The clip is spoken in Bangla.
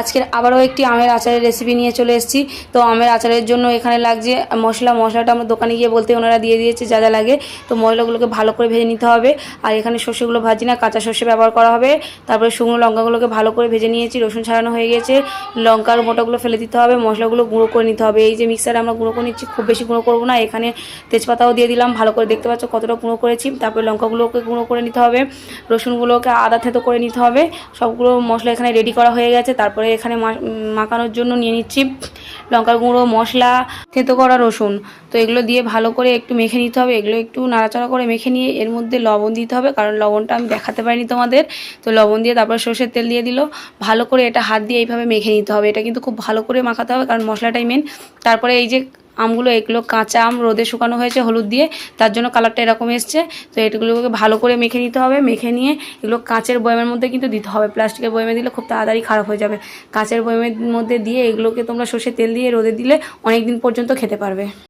আজকের আবারও একটি আমের আচারের রেসিপি নিয়ে চলে এসেছি। তো আমের আচারের জন্য এখানে লাগছে মশলাটা আমরা দোকানে গিয়ে বলতে ওনারা দিয়ে দিয়েছে যা যা লাগে। তো মশলাগুলোকে ভালো করে ভেজে নিতে হবে। আর এখানে সর্ষেগুলো ভাজি না, কাঁচা সর্ষে ব্যবহার করা হবে। তারপরে শুকনো লঙ্কাগুলোকে ভালো করে ভেজে নিয়েছি, রসুন ছাড়ানো হয়ে গেছে। লঙ্কার মোটাগুলো ফেলে দিতে হবে, মশলাগুলো গুঁড়ো করে নিতে হবে। এই যে মিক্সারে আমরা গুঁড়ো করে নিচ্ছি, খুব বেশি গুঁড়ো করবো না। এখানে তেজপাতাও দিয়ে দিলাম, ভালো করে দেখতে পাচ্ছ কতটা গুঁড়ো করেছি। তারপরে লঙ্কাগুলোকে গুঁড়ো করে নিতে হবে, রসুনগুলোকে আদা থেতো করে নিতে হবে। সবগুলো মশলা এখানে রেডি করা হয়ে গেছে। তারপরে এখানে মাখানোর জন্য নিয়ে নিচ্ছি লঙ্কার গুঁড়ো, মশলা, থেতো করা রসুন। তো এগুলো দিয়ে ভালো করে একটু মেখে নিতে হবে। এগুলো একটু নাড়াচাড়া করে মেখে নিয়ে এর মধ্যে লবণ দিতে হবে, কারণ লবণটা আমি দেখাতে পারিনি তোমাদের। তো লবণ দিয়ে তারপর সর্ষের তেল দিয়ে দিল। ভালো করে এটা হাত দিয়ে এইভাবে মেখে নিতে হবে। এটা কিন্তু খুব ভালো করে মাখাতে হবে, কারণ মশলাটাই মেন। তারপরে এই যে আমগুলো, এগুলো কাঁচা আম রোদে শুকানো হয়েছে হলুদ দিয়ে, তার জন্য কালারটা এরকম এসছে। তো এগুলোকে ভালো করে মেখে নিতে হবে। মেখে নিয়ে এগুলো কাঁচের বয়মের মধ্যে কিন্তু দিতে হবে, প্লাস্টিকের বয়মে দিলে খুব তাড়াতাড়ি খারাপ হয়ে যাবে। কাঁচের বয়মের মধ্যে দিয়ে এগুলোকে তোমরা সর্ষের তেল দিয়ে রোদে দিলে অনেক দিন পর্যন্ত খেতে পারবে।